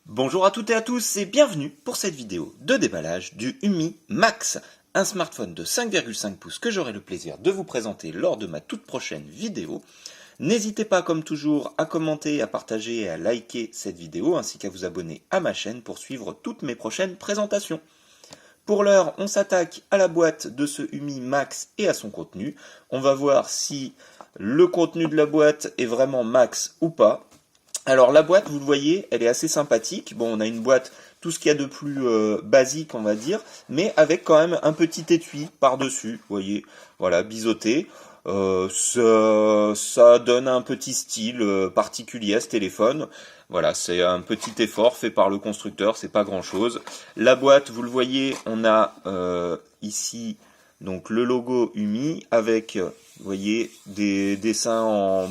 Bonjour à toutes et à tous et bienvenue pour cette vidéo de déballage du Umi Max, un smartphone de 5,5 pouces que j'aurai le plaisir de vous présenter lors de ma toute prochaine vidéo. N'hésitez pas comme toujours à commenter, à partager et à liker cette vidéo ainsi qu'à vous abonner à ma chaîne pour suivre toutes mes prochaines présentations. Pour l'heure, on s'attaque à la boîte de ce Umi Max et à son contenu. On va voir si le contenu de la boîte est vraiment max ou pas. Alors la boîte, vous le voyez, elle est assez sympathique. Bon, on a une boîte, tout ce qu'il y a de plus basique, on va dire, mais avec quand même un petit étui par-dessus, vous voyez, voilà, biseauté. Ça donne un petit style particulier à ce téléphone. Voilà, c'est un petit effort fait par le constructeur, c'est pas grand-chose. La boîte, vous le voyez, on a ici donc le logo Umi avec, vous voyez, des dessins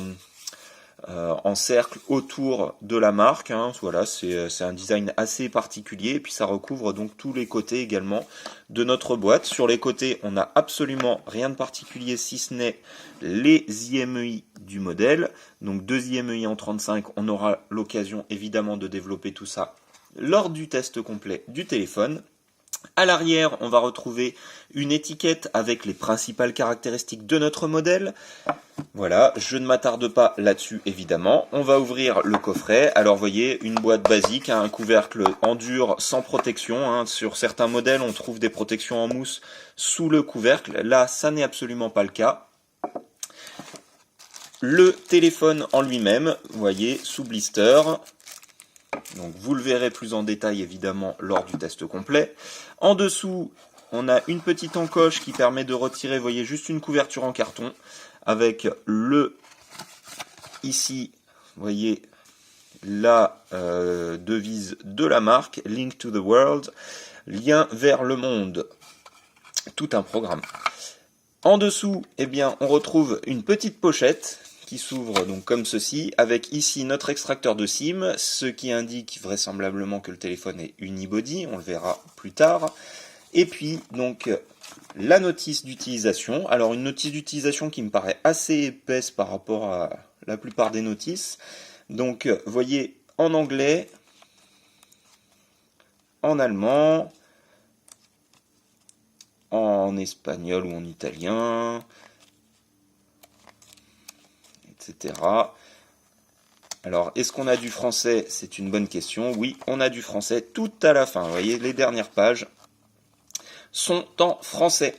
en cercle autour de la marque, hein. Voilà, c'est un design assez particulier et puis ça recouvre donc tous les côtés également de notre boîte. Sur les côtés, on n'a absolument rien de particulier si ce n'est les IMEI du modèle. Donc deux IMEI en 35, on aura l'occasion évidemment de développer tout ça lors du test complet du téléphone. À l'arrière, on va retrouver une étiquette avec les principales caractéristiques de notre modèle. Voilà, je ne m'attarde pas là-dessus évidemment. On va ouvrir le coffret. Alors vous voyez, une boîte basique, hein, un couvercle en dur sans protection. Hein. Sur certains modèles, on trouve des protections en mousse sous le couvercle. Là, ça n'est absolument pas le cas. Le téléphone en lui-même, vous voyez, sous blister. Donc vous le verrez plus en détail évidemment lors du test complet. En dessous, on a une petite encoche qui permet de retirer, vous voyez, juste une couverture en carton avec le, ici, vous voyez, la devise de la marque, Link to the World, lien vers le monde, tout un programme. En dessous, eh bien, on retrouve une petite pochette qui s'ouvre donc comme ceci, avec ici notre extracteur de SIM, ce qui indique vraisemblablement que le téléphone est unibody, on le verra plus tard. Et puis donc la notice d'utilisation, alors une notice d'utilisation qui me paraît assez épaisse par rapport à la plupart des notices. Donc vous voyez en anglais, en allemand, en espagnol ou en italien, etc. Alors, est-ce qu'on a du français? C'est une bonne question. Oui, on a du français tout à la fin. Vous voyez, les dernières pages sont en français.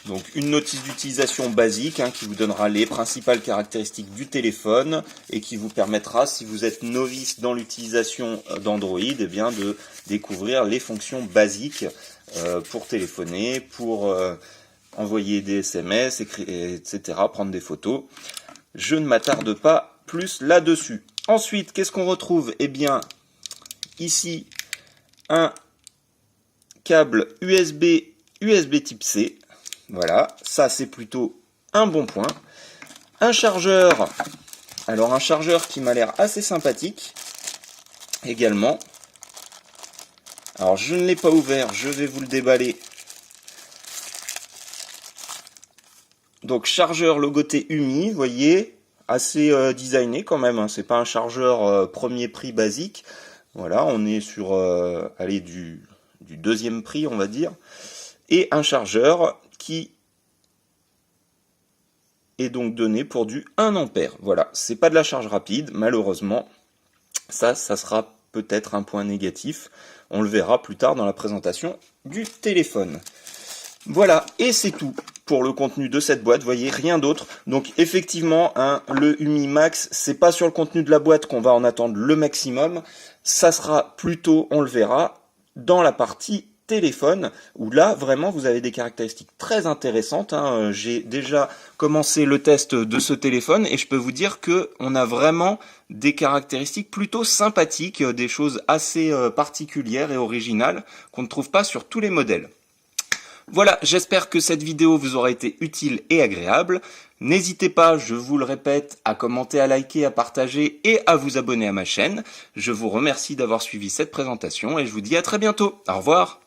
Donc, une notice d'utilisation basique hein, qui vous donnera les principales caractéristiques du téléphone et qui vous permettra, si vous êtes novice dans l'utilisation d'Android, eh bien, de découvrir les fonctions basiques pour téléphoner, pour envoyer des SMS, etc., prendre des photos. Je ne m'attarde pas plus là-dessus. Ensuite, qu'est-ce qu'on retrouve? Eh bien, ici, un câble USB type C. Voilà, ça c'est plutôt un bon point. Un chargeur, alors un chargeur qui m'a l'air assez sympathique également. Alors je ne l'ai pas ouvert, je vais vous le déballer. Donc chargeur logoté Umi, vous voyez, assez designé quand même, hein. C'est pas un chargeur premier prix basique. Voilà, on est sur allez, du deuxième prix, on va dire. Et un chargeur qui est donc donné pour du 1 ampère. Voilà, c'est pas de la charge rapide, malheureusement. Ça sera peut-être un point négatif. On le verra plus tard dans la présentation du téléphone. Voilà, et c'est tout pour le contenu de cette boîte, vous voyez, rien d'autre. Donc effectivement, hein, le Umi Max, c'est pas sur le contenu de la boîte qu'on va en attendre le maximum. Ça sera plutôt, on le verra, dans la partie téléphone, où là, vraiment, vous avez des caractéristiques très intéressantes. Hein. J'ai déjà commencé le test de ce téléphone et je peux vous dire que on a vraiment des caractéristiques plutôt sympathiques, des choses assez particulières et originales qu'on ne trouve pas sur tous les modèles. Voilà, j'espère que cette vidéo vous aura été utile et agréable. N'hésitez pas, je vous le répète, à commenter, à liker, à partager et à vous abonner à ma chaîne. Je vous remercie d'avoir suivi cette présentation et je vous dis à très bientôt. Au revoir.